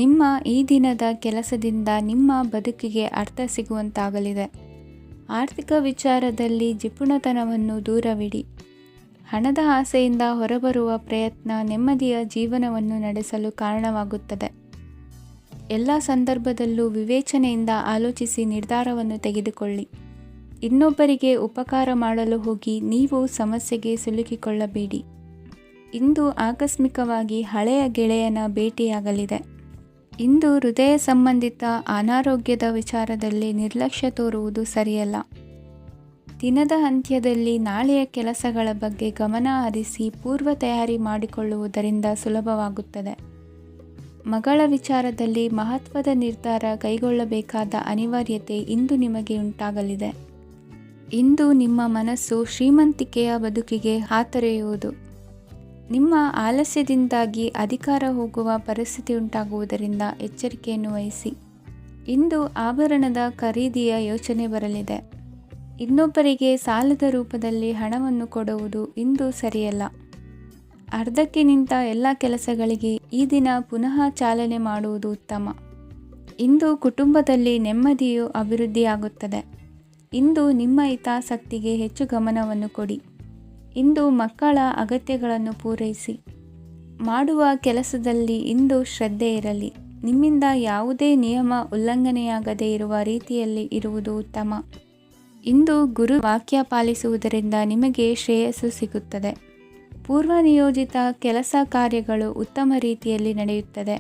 ನಿಮ್ಮ ಈ ದಿನದ ಕೆಲಸದಿಂದ ನಿಮ್ಮ ಬದುಕಿಗೆ ಅರ್ಥ ಸಿಗುವಂತಾಗಲಿದೆ. ಆರ್ಥಿಕ ವಿಚಾರದಲ್ಲಿ ಜಿಪುಣತನವನ್ನು ದೂರವಿಡಿ. ಹಣದ ಆಸೆಯಿಂದ ಹೊರಬರುವ ಪ್ರಯತ್ನ ನೆಮ್ಮದಿಯ ಜೀವನವನ್ನು ನಡೆಸಲು ಕಾರಣವಾಗುತ್ತದೆ. ಎಲ್ಲ ಸಂದರ್ಭದಲ್ಲೂ ವಿವೇಚನೆಯಿಂದ ಆಲೋಚಿಸಿ ನಿರ್ಧಾರವನ್ನು ತೆಗೆದುಕೊಳ್ಳಿ. ಇನ್ನೊಬ್ಬರಿಗೆ ಉಪಕಾರ ಮಾಡಲು ಹೋಗಿ ನೀವು ಸಮಸ್ಯೆಗೆ ಸಿಲುಕಿಕೊಳ್ಳಬೇಡಿ. ಇಂದು ಆಕಸ್ಮಿಕವಾಗಿ ಹಳೆಯ ಗೆಳೆಯನ ಭೇಟಿಯಾಗಲಿದೆ. ಇಂದು ಹೃದಯ ಸಂಬಂಧಿತ ಅನಾರೋಗ್ಯದ ವಿಚಾರದಲ್ಲಿ ನಿರ್ಲಕ್ಷ್ಯ ತೋರುವುದು ಸರಿಯಲ್ಲ. ದಿನದ ಅಂತ್ಯದಲ್ಲಿ ನಾಳೆಯ ಕೆಲಸಗಳ ಬಗ್ಗೆ ಗಮನ ಹರಿಸಿ ಪೂರ್ವ ತಯಾರಿ ಮಾಡಿಕೊಳ್ಳುವುದರಿಂದ ಸುಲಭವಾಗುತ್ತದೆ. ಮಗಳ ವಿಚಾರದಲ್ಲಿ ಮಹತ್ವದ ನಿರ್ಧಾರ ಕೈಗೊಳ್ಳಬೇಕಾದ ಅನಿವಾರ್ಯತೆ ಇಂದು ನಿಮಗೆ ಉಂಟಾಗಲಿದೆ. ಇಂದು ನಿಮ್ಮ ಮನಸ್ಸು ಶ್ರೀಮಂತಿಕೆಯ ಬದುಕಿಗೆ ಹಾತೊರೆಯುವುದು. ನಿಮ್ಮ ಆಲಸ್ಯದಿಂದಾಗಿ ಅಧಿಕಾರ ಹೋಗುವ ಪರಿಸ್ಥಿತಿ ಉಂಟಾಗುವುದರಿಂದ ಎಚ್ಚರಿಕೆಯನ್ನು ವಹಿಸಿ. ಇಂದು ಆಭರಣದ ಖರೀದಿಯ ಯೋಚನೆ ಬರಲಿದೆ. ಇನ್ನೊಬ್ಬರಿಗೆ ಸಾಲದ ರೂಪದಲ್ಲಿ ಹಣವನ್ನು ಕೊಡುವುದು ಇಂದು ಸರಿಯಲ್ಲ. ಅರ್ಧಕ್ಕೆ ನಿಂತ ಎಲ್ಲ ಕೆಲಸಗಳಿಗೆ ಈ ದಿನ ಪುನಃ ಚಾಲನೆ ಮಾಡುವುದು ಉತ್ತಮ. ಇಂದು ಕುಟುಂಬದಲ್ಲಿ ನೆಮ್ಮದಿಯು ಅಭಿವೃದ್ಧಿಯಾಗುತ್ತದೆ. ಇಂದು ನಿಮ್ಮ ಹಿತಾಸಕ್ತಿಗೆ ಹೆಚ್ಚು ಗಮನವನ್ನು ಕೊಡಿ. ಇಂದು ಮಕ್ಕಳ ಅಗತ್ಯಗಳನ್ನು ಪೂರೈಸಿ. ಮಾಡುವ ಕೆಲಸದಲ್ಲಿ ಇಂದು ಶ್ರದ್ಧೆ ಇರಲಿ. ನಿಮ್ಮಿಂದ ಯಾವುದೇ ನಿಯಮ ಉಲ್ಲಂಘನೆಯಾಗದೇ ಇರುವ ರೀತಿಯಲ್ಲಿ ಇರುವುದು ಉತ್ತಮ. ಇಂದು ಗುರು ವಾಕ್ಯ ಪಾಲಿಸುವುದರಿಂದ ನಿಮಗೆ ಶ್ರೇಯಸ್ಸು ಸಿಗುತ್ತದೆ. ಪೂರ್ವ ನಿಯೋಜಿತ ಕೆಲಸ ಕಾರ್ಯಗಳು ಉತ್ತಮ ರೀತಿಯಲ್ಲಿ ನಡೆಯುತ್ತದೆ.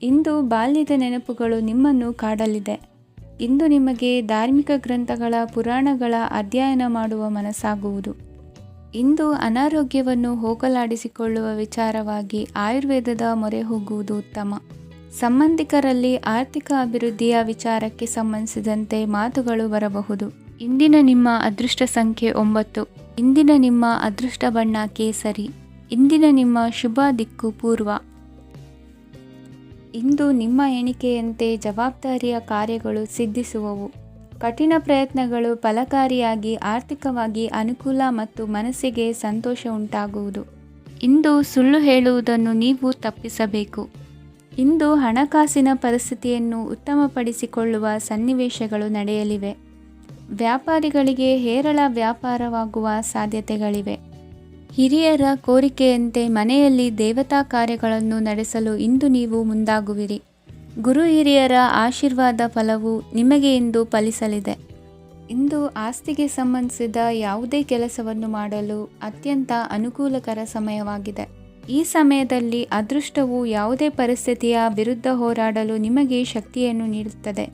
ಇಂದು ಬಾಲ್ಯದ ನೆನಪುಗಳು ನಿಮ್ಮನ್ನು ಕಾಡಲಿದೆ. ಇಂದು ನಿಮಗೆ ಧಾರ್ಮಿಕ ಗ್ರಂಥಗಳ ಪುರಾಣಗಳ ಅಧ್ಯಯನ ಮಾಡುವ ಮನಸ್ಸಾಗುವುದು. ಇಂದು ಅನಾರೋಗ್ಯವನ್ನು ಹೋಗಲಾಡಿಸಿಕೊಳ್ಳುವ ವಿಚಾರವಾಗಿ ಆಯುರ್ವೇದದ ಮೊರೆ ಹೋಗುವುದು ಉತ್ತಮ. ಸಂಬಂಧಿಕರಲ್ಲಿ ಆರ್ಥಿಕ ಅಭಿವೃದ್ಧಿಯ ವಿಚಾರಕ್ಕೆ ಸಂಬಂಧಿಸಿದಂತೆ ಮಾತುಗಳು ಬರಬಹುದು. ಇಂದಿನ ನಿಮ್ಮ ಅದೃಷ್ಟ ಸಂಖ್ಯೆ 9. ಇಂದಿನ ನಿಮ್ಮ ಅದೃಷ್ಟ ಬಣ್ಣ ಕೇಸರಿ. ಇಂದಿನ ನಿಮ್ಮ ಶುಭ ದಿಕ್ಕು ಪೂರ್ವ. ಇಂದು ನಿಮ್ಮ ಎಣಿಕೆಯಂತೆ ಜವಾಬ್ದಾರಿಯ ಕಾರ್ಯಗಳು ಸಿದ್ಧಿಸುವವು. ಕಠಿಣ ಪ್ರಯತ್ನಗಳು ಫಲಕಾರಿಯಾಗಿ ಆರ್ಥಿಕವಾಗಿ ಅನುಕೂಲ ಮತ್ತು ಮನಸ್ಸಿಗೆ ಸಂತೋಷ ಉಂಟಾಗುವುದು. ಇಂದು ಸುಳ್ಳು ಹೇಳುವುದನ್ನು ನೀವು ತಪ್ಪಿಸಬೇಕು. ಇಂದು ಹಣಕಾಸಿನ ಪರಿಸ್ಥಿತಿಯನ್ನು ಉತ್ತಮಪಡಿಸಿಕೊಳ್ಳುವ ಸನ್ನಿವೇಶಗಳು ನಡೆಯಲಿವೆ. ವ್ಯಾಪಾರಿಗಳಿಗೆ ಹೇರಳ ವ್ಯಾಪಾರವಾಗುವ ಸಾಧ್ಯತೆಗಳಿವೆ. ಹಿರಿಯರ ಕೋರಿಕೆಯಂತೆ ಮನೆಯಲ್ಲಿ ದೇವತಾ ಕಾರ್ಯಗಳನ್ನು ನಡೆಸಲು ಇಂದು ನೀವು ಮುಂದಾಗುವಿರಿ. ಗುರು ಹಿರಿಯರ ಆಶೀರ್ವಾದ ಫಲವು ನಿಮಗೆ ಇಂದು ಫಲಿಸಲಿದೆ. ಇಂದು ಆಸ್ತಿಗೆ ಸಂಬಂಧಿಸಿದ ಯಾವುದೇ ಕೆಲಸವನ್ನು ಮಾಡಲು ಅತ್ಯಂತ ಅನುಕೂಲಕರ ಸಮಯವಾಗಿದೆ. ಈ ಸಮಯದಲ್ಲಿ ಅದೃಷ್ಟವು ಯಾವುದೇ ಪರಿಸ್ಥಿತಿಯ ವಿರುದ್ಧ ಹೋರಾಡಲು ನಿಮಗೆ ಶಕ್ತಿಯನ್ನು ನೀಡುತ್ತದೆ.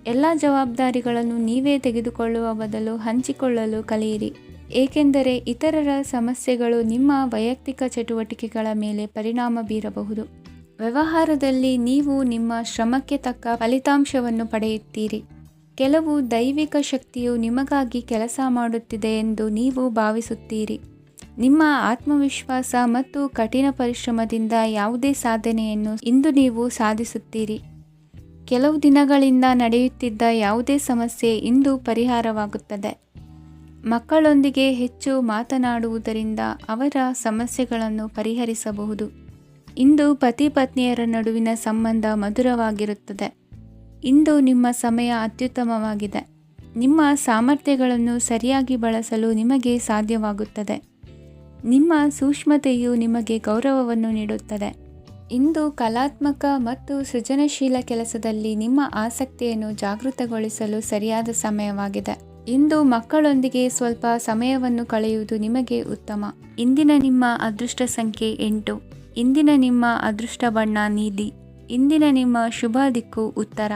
ಎಲ್ಲ ಜವಾಬ್ದಾರಿಗಳನ್ನು ನೀವೇ ತೆಗೆದುಕೊಳ್ಳುವ ಬದಲು ಹಂಚಿಕೊಳ್ಳಲು ಕಲಿಯಿರಿ. ಏಕೆಂದರೆ ಇತರರ ಸಮಸ್ಯೆಗಳು ನಿಮ್ಮ ವೈಯಕ್ತಿಕ ಚಟುವಟಿಕೆಗಳ ಮೇಲೆ ಪರಿಣಾಮ ಬೀರಬಹುದು. ವ್ಯವಹಾರದಲ್ಲಿ ನೀವು ನಿಮ್ಮ ಶ್ರಮಕ್ಕೆ ತಕ್ಕ ಫಲಿತಾಂಶವನ್ನು ಪಡೆಯುತ್ತೀರಿ. ಕೆಲವು ದೈವಿಕ ಶಕ್ತಿಯು ನಿಮಗಾಗಿ ಕೆಲಸ ಮಾಡುತ್ತಿದೆ ಎಂದು ನೀವು ಭಾವಿಸುತ್ತೀರಿ. ನಿಮ್ಮ ಆತ್ಮವಿಶ್ವಾಸ ಮತ್ತು ಕಠಿಣ ಪರಿಶ್ರಮದಿಂದ ಯಾವುದೇ ಸಾಧನೆಯನ್ನು ಇಂದು ನೀವು ಸಾಧಿಸುತ್ತೀರಿ. ಕೆಲವು ದಿನಗಳಿಂದ ನಡೆಯುತ್ತಿದ್ದ ಯಾವುದೇ ಸಮಸ್ಯೆ ಇಂದು ಪರಿಹಾರವಾಗುತ್ತದೆ. ಮಕ್ಕಳೊಂದಿಗೆ ಹೆಚ್ಚು ಮಾತನಾಡುವುದರಿಂದ ಅವರ ಸಮಸ್ಯೆಗಳನ್ನು ಪರಿಹರಿಸಬಹುದು. ಇಂದು ಪತಿ ಪತ್ನಿಯರ ನಡುವಿನ ಸಂಬಂಧ ಮಧುರವಾಗಿರುತ್ತದೆ. ಇಂದು ನಿಮ್ಮ ಸಮಯ ಅತ್ಯುತ್ತಮವಾಗಿದೆ. ನಿಮ್ಮ ಸಾಮರ್ಥ್ಯಗಳನ್ನು ಸರಿಯಾಗಿ ಬಳಸಲು ನಿಮಗೆ ಸಾಧ್ಯವಾಗುತ್ತದೆ. ನಿಮ್ಮ ಸೂಕ್ಷ್ಮತೆಯು ನಿಮಗೆ ಗೌರವವನ್ನು ನೀಡುತ್ತದೆ. ಇಂದು ಕಲಾತ್ಮಕ ಮತ್ತು ಸೃಜನಶೀಲ ಕೆಲಸದಲ್ಲಿ ನಿಮ್ಮ ಆಸಕ್ತಿಯನ್ನು ಜಾಗೃತಗೊಳಿಸಲು ಸರಿಯಾದ ಸಮಯವಾಗಿದೆ. ಇಂದು ಮಕ್ಕಳೊಂದಿಗೆ ಸ್ವಲ್ಪ ಸಮಯವನ್ನು ಕಳೆಯುವುದು ನಿಮಗೆ ಉತ್ತಮ. ಇಂದಿನ ನಿಮ್ಮ ಅದೃಷ್ಟ ಸಂಖ್ಯೆ 8. ಇಂದಿನ ನಿಮ್ಮ ಅದೃಷ್ಟ ಬಣ್ಣ ನೀಲಿ. ಇಂದಿನ ನಿಮ್ಮ ಶುಭ ದಿಕ್ಕು ಉತ್ತರ.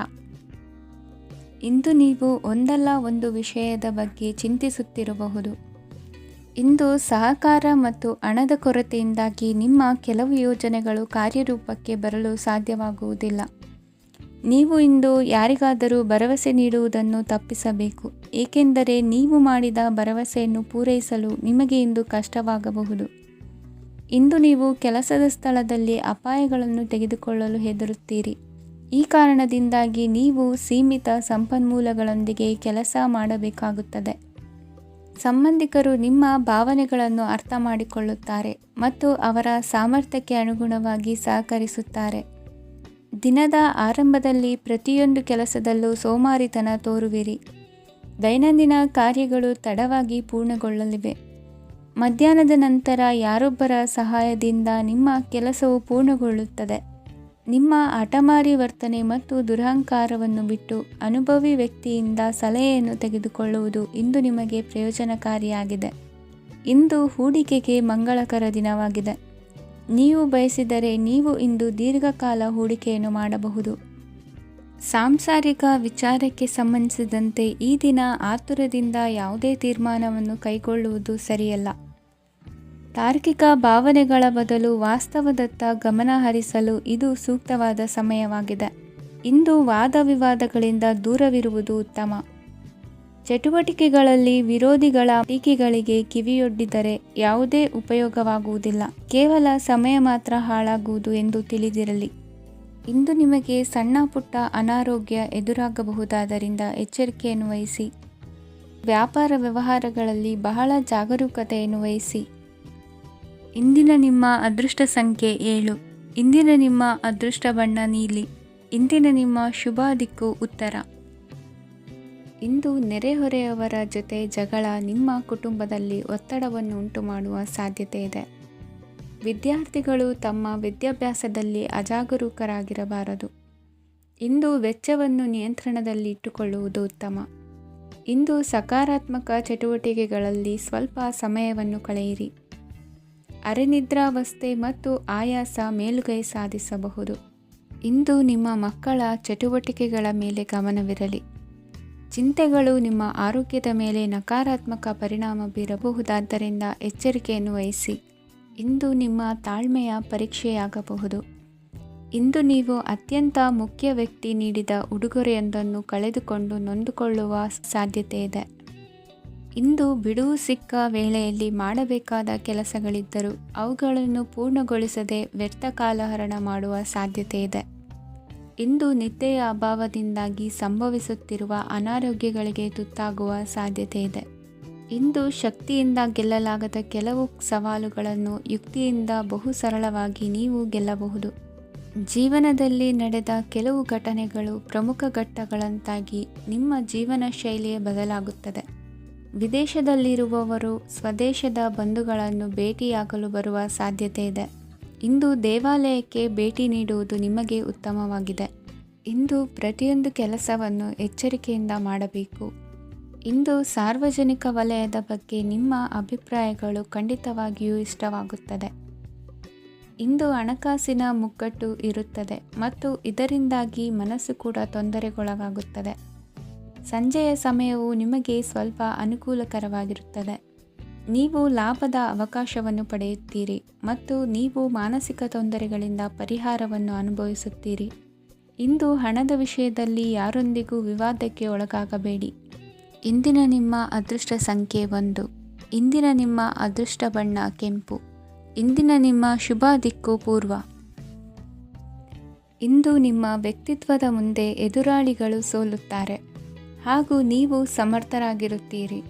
ಇಂದು ನೀವು ಒಂದಲ್ಲ ಒಂದು ವಿಷಯದ ಬಗ್ಗೆ ಚಿಂತಿಸುತ್ತಿರಬಹುದು. ಇಂದು ಸಹಕಾರ ಮತ್ತು ಹಣದ ಕೊರತೆಯಿಂದಾಗಿ ನಿಮ್ಮ ಕೆಲವು ಯೋಜನೆಗಳು ಕಾರ್ಯರೂಪಕ್ಕೆ ಬರಲು ಸಾಧ್ಯವಾಗುವುದಿಲ್ಲ. ನೀವು ಇಂದು ಯಾರಿಗಾದರೂ ಭರವಸೆ ನೀಡುವುದನ್ನು ತಪ್ಪಿಸಬೇಕು. ಏಕೆಂದರೆ ನೀವು ಮಾಡಿದ ಭರವಸೆಯನ್ನು ಪೂರೈಸಲು ನಿಮಗೆ ಇಂದು ಕಷ್ಟವಾಗಬಹುದು. ಇಂದು ನೀವು ಕೆಲಸದ ಸ್ಥಳದಲ್ಲಿ ಅಪಾಯಗಳನ್ನು ತೆಗೆದುಕೊಳ್ಳಲು ಹೆದರುತ್ತೀರಿ. ಈ ಕಾರಣದಿಂದಾಗಿ ನೀವು ಸೀಮಿತ ಸಂಪನ್ಮೂಲಗಳೊಂದಿಗೆ ಕೆಲಸ ಮಾಡಬೇಕಾಗುತ್ತದೆ. ಸಂಬಂಧಿಕರು ನಿಮ್ಮ ಭಾವನೆಗಳನ್ನು ಅರ್ಥ ಮಾಡಿಕೊಳ್ಳುತ್ತಾರೆ ಮತ್ತು ಅವರ ಸಾಮರ್ಥ್ಯಕ್ಕೆ ಅನುಗುಣವಾಗಿ ಸಹಕರಿಸುತ್ತಾರೆ. ದಿನದ ಆರಂಭದಲ್ಲಿ ಪ್ರತಿಯೊಂದು ಕೆಲಸದಲ್ಲೂ ಸೋಮಾರಿತನ ತೋರುವಿರಿ. ದೈನಂದಿನ ಕಾರ್ಯಗಳು ತಡವಾಗಿ ಪೂರ್ಣಗೊಳ್ಳಲಿವೆ. ಮಧ್ಯಾಹ್ನದ ನಂತರ ಯಾರೊಬ್ಬರ ಸಹಾಯದಿಂದ ನಿಮ್ಮ ಕೆಲಸವು ಪೂರ್ಣಗೊಳ್ಳುತ್ತದೆ. ನಿಮ್ಮ ಹಠಮಾರಿ ವರ್ತನೆ ಮತ್ತು ದುರಹಂಕಾರವನ್ನು ಬಿಟ್ಟು ಅನುಭವಿ ವ್ಯಕ್ತಿಯಿಂದ ಸಲಹೆಯನ್ನು ತೆಗೆದುಕೊಳ್ಳುವುದು ಇಂದು ನಿಮಗೆ ಪ್ರಯೋಜನಕಾರಿಯಾಗಿದೆ. ಇಂದು ಹೂಡಿಕೆಗೆ ಮಂಗಳಕರ ದಿನವಾಗಿದೆ. ನೀವು ಬಯಸಿದರೆ ನೀವು ಇಂದು ದೀರ್ಘಕಾಲ ಹೂಡಿಕೆಯನ್ನು ಮಾಡಬಹುದು. ಸಾಂಸಾರಿಕ ವಿಚಾರಕ್ಕೆ ಸಂಬಂಧಿಸಿದಂತೆ ಈ ದಿನ ಆತುರದಿಂದ ಯಾವುದೇ ತೀರ್ಮಾನವನ್ನು ಕೈಗೊಳ್ಳುವುದು ಸರಿಯಲ್ಲ. ತಾರ್ಕಿಕ ಭಾವನೆಗಳ ಬದಲು ವಾಸ್ತವದತ್ತ ಗಮನ ಹರಿಸಲು ಇದು ಸೂಕ್ತವಾದ ಸಮಯವಾಗಿದೆ. ಇಂದು ವಾದ ವಿವಾದಗಳಿಂದ ದೂರವಿರುವುದು ಉತ್ತಮ. ಚಟುವಟಿಕೆಗಳಲ್ಲಿ ವಿರೋಧಿಗಳ ಟೀಕೆಗಳಿಗೆ ಕಿವಿಯೊಡ್ಡಿದರೆ ಯಾವುದೇ ಉಪಯೋಗವಾಗುವುದಿಲ್ಲ. ಕೇವಲ ಸಮಯ ಮಾತ್ರ ಹಾಳಾಗುವುದು ಎಂದು ತಿಳಿದಿರಲಿ. ಇಂದು ನಿಮಗೆ ಸಣ್ಣ ಪುಟ್ಟ ಅನಾರೋಗ್ಯ ಎದುರಾಗಬಹುದಾದ್ದರಿಂದ ಎಚ್ಚರಿಕೆಯನ್ನು ವಹಿಸಿ. ವ್ಯಾಪಾರ ವ್ಯವಹಾರಗಳಲ್ಲಿ ಬಹಳ ಜಾಗರೂಕತೆಯನ್ನು ವಹಿಸಿ. ಇಂದಿನ ನಿಮ್ಮ ಅದೃಷ್ಟ ಸಂಖ್ಯೆ 7. ಇಂದಿನ ನಿಮ್ಮ ಅದೃಷ್ಟ ಬಣ್ಣ ನೀಲಿ. ಇಂದಿನ ನಿಮ್ಮ ಶುಭ ದಿಕ್ಕು ಉತ್ತರ. ಇಂದು ನೆರೆಹೊರೆಯವರ ಜೊತೆ ಜಗಳ ನಿಮ್ಮ ಕುಟುಂಬದಲ್ಲಿ ಒತ್ತಡವನ್ನು ಉಂಟುಮಾಡುವ ಸಾಧ್ಯತೆ ಇದೆ. ವಿದ್ಯಾರ್ಥಿಗಳು ತಮ್ಮ ವಿದ್ಯಾಭ್ಯಾಸದಲ್ಲಿ ಅಜಾಗರೂಕರಾಗಿರಬಾರದು. ಇಂದು ವೆಚ್ಚವನ್ನು ನಿಯಂತ್ರಣದಲ್ಲಿ ಇಟ್ಟುಕೊಳ್ಳುವುದು ಉತ್ತಮ. ಇಂದು ಸಕಾರಾತ್ಮಕ ಚಟುವಟಿಕೆಗಳಲ್ಲಿ ಸ್ವಲ್ಪ ಸಮಯವನ್ನು ಕಳೆಯಿರಿ. ಅರೆನಿದ್ರಾವಸ್ಥೆ ಮತ್ತು ಆಯಾಸ ಮೇಲುಗೈ ಸಾಧಿಸಬಹುದು. ಇಂದು ನಿಮ್ಮ ಮಕ್ಕಳ ಚಟುವಟಿಕೆಗಳ ಮೇಲೆ ಗಮನವಿರಲಿ. ಚಿಂತೆಗಳು ನಿಮ್ಮ ಆರೋಗ್ಯದ ಮೇಲೆ ನಕಾರಾತ್ಮಕ ಪರಿಣಾಮ ಬೀರಬಹುದಾದ್ದರಿಂದ ಎಚ್ಚರಿಕೆಯನ್ನು ವಹಿಸಿ. ಇಂದು ನಿಮ್ಮ ತಾಳ್ಮೆಯ ಪರೀಕ್ಷೆಯಾಗಬಹುದು. ಇಂದು ನೀವು ಅತ್ಯಂತ ಮುಖ್ಯ ವ್ಯಕ್ತಿ ನೀಡಿದ ಉಡುಗೊರೆಯೊಂದನ್ನು ಕಳೆದುಕೊಂಡು ನೊಂದುಕೊಳ್ಳುವ ಸಾಧ್ಯತೆ ಇದೆ. ಇಂದು ಬಿಡುವು ಸಿಕ್ಕ ವೇಳೆಯಲ್ಲಿ ಮಾಡಬೇಕಾದ ಕೆಲಸಗಳಿದ್ದರೂ ಅವುಗಳನ್ನು ಪೂರ್ಣಗೊಳಿಸದೆ ವ್ಯರ್ಥ ಕಾಲಹರಣ ಮಾಡುವ ಸಾಧ್ಯತೆ ಇದೆ. ಇಂದು ನಿದ್ದೆಯ ಅಭಾವದಿಂದಾಗಿ ಸಂಭವಿಸುತ್ತಿರುವ ಅನಾರೋಗ್ಯಗಳಿಗೆ ತುತ್ತಾಗುವ ಸಾಧ್ಯತೆ ಇದೆ. ಇಂದು ಶಕ್ತಿಯಿಂದ ಗೆಲ್ಲಲಾಗದ ಕೆಲವು ಸವಾಲುಗಳನ್ನು ಯುಕ್ತಿಯಿಂದ ಬಹು ಸರಳವಾಗಿ ನೀವು ಗೆಲ್ಲಬಹುದು. ಜೀವನದಲ್ಲಿ ನಡೆದ ಕೆಲವು ಘಟನೆಗಳು ಪ್ರಮುಖ ಘಟ್ಟಗಳಂತಾಗಿ ನಿಮ್ಮ ಜೀವನ ಶೈಲಿಯೇ ಬದಲಾಗುತ್ತದೆ. ವಿದೇಶದಲ್ಲಿರುವವರು ಸ್ವದೇಶದ ಬಂಧುಗಳನ್ನು ಭೇಟಿಯಾಗಲು ಬರುವ ಸಾಧ್ಯತೆ ಇದೆ. ಇಂದು ದೇವಾಲಯಕ್ಕೆ ಭೇಟಿ ನೀಡುವುದು ನಿಮಗೆ ಉತ್ತಮವಾಗಿದೆ. ಇಂದು ಪ್ರತಿಯೊಂದು ಕೆಲಸವನ್ನು ಎಚ್ಚರಿಕೆಯಿಂದ ಮಾಡಬೇಕು. ಇಂದು ಸಾರ್ವಜನಿಕ ವಲಯದ ಬಗ್ಗೆ ನಿಮ್ಮ ಅಭಿಪ್ರಾಯಗಳು ಖಂಡಿತವಾಗಿಯೂ ಇಷ್ಟವಾಗುತ್ತದೆ. ಇಂದು ಹಣಕಾಸಿನ ಮುಗ್ಗಟ್ಟು ಇರುತ್ತದೆ ಮತ್ತು ಇದರಿಂದಾಗಿ ಮನಸ್ಸು ಕೂಡ ತೊಂದರೆಗೊಳಗಾಗುತ್ತದೆ. ಸಂಜೆಯ ಸಮಯವು ನಿಮಗೆ ಸ್ವಲ್ಪ ಅನುಕೂಲಕರವಾಗಿರುತ್ತದೆ. ನೀವು ಲಾಭದ ಅವಕಾಶವನ್ನು ಪಡೆಯುತ್ತೀರಿ ಮತ್ತು ನೀವು ಮಾನಸಿಕ ತೊಂದರೆಗಳಿಂದ ಪರಿಹಾರವನ್ನು ಅನುಭವಿಸುತ್ತೀರಿ. ಇಂದು ಹಣದ ವಿಷಯದಲ್ಲಿ ಯಾರೊಂದಿಗೂ ವಿವಾದಕ್ಕೆ ಒಳಗಾಗಬೇಡಿ. ಇಂದಿನ ನಿಮ್ಮ ಅದೃಷ್ಟ ಸಂಖ್ಯೆ 1. ಇಂದಿನ ನಿಮ್ಮ ಅದೃಷ್ಟ ಬಣ್ಣ ಕೆಂಪು. ಇಂದಿನ ನಿಮ್ಮ ಶುಭ ದಿಕ್ಕು ಪೂರ್ವ. ಇಂದು ನಿಮ್ಮ ವ್ಯಕ್ತಿತ್ವದ ಮುಂದೆ ಎದುರಾಳಿಗಳು ಸೋಲುತ್ತಾರೆ ಹಾಗೂ ನೀವು ಸಮರ್ಥರಾಗಿರುತ್ತೀರಿ.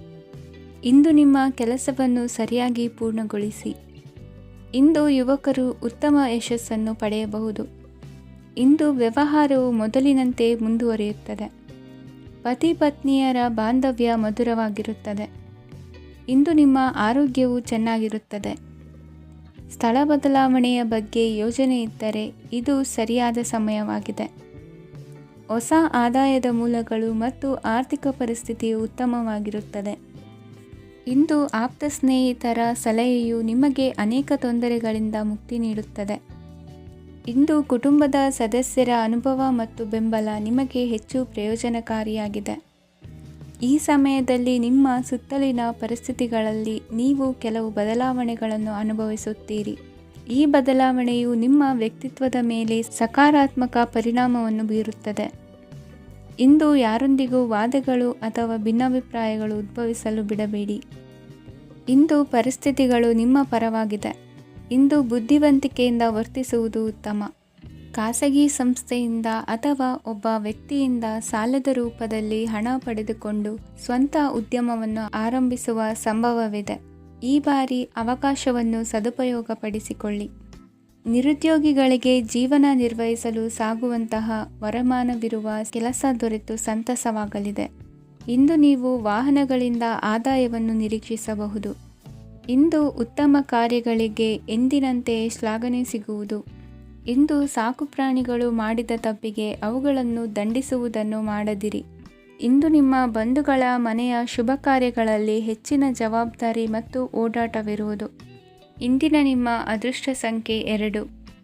ಇಂದು ನಿಮ್ಮ ಕೆಲಸವನ್ನು ಸರಿಯಾಗಿ ಪೂರ್ಣಗೊಳಿಸಿ. ಇಂದು ಯುವಕರು ಉತ್ತಮ ಯಶಸ್ಸನ್ನು ಪಡೆಯಬಹುದು. ಇಂದು ವ್ಯವಹಾರವು ಮೊದಲಿನಂತೆ ಮುಂದುವರಿಯುತ್ತದೆ. ಪತಿ ಪತ್ನಿಯರ ಬಾಂಧವ್ಯ ಮಧುರವಾಗಿರುತ್ತದೆ. ಇಂದು ನಿಮ್ಮ ಆರೋಗ್ಯವು ಚೆನ್ನಾಗಿರುತ್ತದೆ. ಸ್ಥಳ ಬದಲಾವಣೆಯ ಬಗ್ಗೆ ಯೋಜನೆ ಇದ್ದರೆ ಇದು ಸರಿಯಾದ ಸಮಯವಾಗಿದೆ. ಹೊಸ ಆದಾಯದ ಮೂಲಗಳು ಮತ್ತು ಆರ್ಥಿಕ ಪರಿಸ್ಥಿತಿಯು ಉತ್ತಮವಾಗಿರುತ್ತದೆ. ಇಂದು ಆಪ್ತ ಸ್ನೇಹಿತರ ಸಲಹೆಯು ನಿಮಗೆ ಅನೇಕ ತೊಂದರೆಗಳಿಂದ ಮುಕ್ತಿ ನೀಡುತ್ತದೆ. ಇಂದು ಕುಟುಂಬದ ಸದಸ್ಯರ ಅನುಭವ ಮತ್ತು ಬೆಂಬಲ ನಿಮಗೆ ಹೆಚ್ಚು ಪ್ರಯೋಜನಕಾರಿಯಾಗಿದೆ. ಈ ಸಮಯದಲ್ಲಿ ನಿಮ್ಮ ಸುತ್ತಲಿನ ಪರಿಸ್ಥಿತಿಗಳಲ್ಲಿ ನೀವು ಕೆಲವು ಬದಲಾವಣೆಗಳನ್ನು ಅನುಭವಿಸುತ್ತೀರಿ. ಈ ಬದಲಾವಣೆಯು ನಿಮ್ಮ ವ್ಯಕ್ತಿತ್ವದ ಮೇಲೆ ಸಕಾರಾತ್ಮಕ ಪರಿಣಾಮವನ್ನು ಬೀರುತ್ತದೆ. ಇಂದು ಯಾರೊಂದಿಗೂ ವಾದಗಳು ಅಥವಾ ಭಿನ್ನಾಭಿಪ್ರಾಯಗಳು ಉದ್ಭವಿಸಲು ಬಿಡಬೇಡಿ. ಇಂದು ಪರಿಸ್ಥಿತಿಗಳು ನಿಮ್ಮ ಪರವಾಗಿದೆ. ಇಂದು ಬುದ್ಧಿವಂತಿಕೆಯಿಂದ ವರ್ತಿಸುವುದು ಉತ್ತಮ. ಖಾಸಗಿ ಸಂಸ್ಥೆಯಿಂದ ಅಥವಾ ಒಬ್ಬ ವ್ಯಕ್ತಿಯಿಂದ ಸಾಲದ ರೂಪದಲ್ಲಿ ಹಣ ಪಡೆದುಕೊಂಡು ಸ್ವಂತ ಉದ್ಯಮವನ್ನು ಆರಂಭಿಸುವ ಸಂಭವವಿದೆ. ಈ ಬಾರಿ ಅವಕಾಶವನ್ನು ಸದುಪಯೋಗಪಡಿಸಿಕೊಳ್ಳಿ. ನಿರುದ್ಯೋಗಿಗಳಿಗೆ ಜೀವನ ನಿರ್ವಹಿಸಲು ಸಾಗುವಂತಹ ವರಮಾನವಿರುವ ಕೆಲಸ ದೊರೆತು ಸಂತಸವಾಗಲಿದೆ. ಇಂದು ನೀವು ವಾಹನಗಳಿಂದ ಆದಾಯವನ್ನು ನಿರೀಕ್ಷಿಸಬಹುದು. ಇಂದು ಉತ್ತಮ ಕಾರ್ಯಗಳಿಗೆ ಎಂದಿನಂತೆಯೇ ಶ್ಲಾಘನೆ ಸಿಗುವುದು. ಇಂದು ಸಾಕುಪ್ರಾಣಿಗಳು ಮಾಡಿದ ತಪ್ಪಿಗೆ ಅವುಗಳನ್ನು ದಂಡಿಸುವುದನ್ನು ಮಾಡದಿರಿ. ಇಂದು ನಿಮ್ಮ ಬಂಧುಗಳ ಮನೆಯ ಶುಭ ಕಾರ್ಯಗಳಲ್ಲಿ ಹೆಚ್ಚಿನ ಜವಾಬ್ದಾರಿ ಮತ್ತು ಓಡಾಟವಿರುವುದು. ಇಂದಿನ ನಿಮ್ಮ ಅದೃಷ್ಟ ಸಂಖ್ಯೆ 2.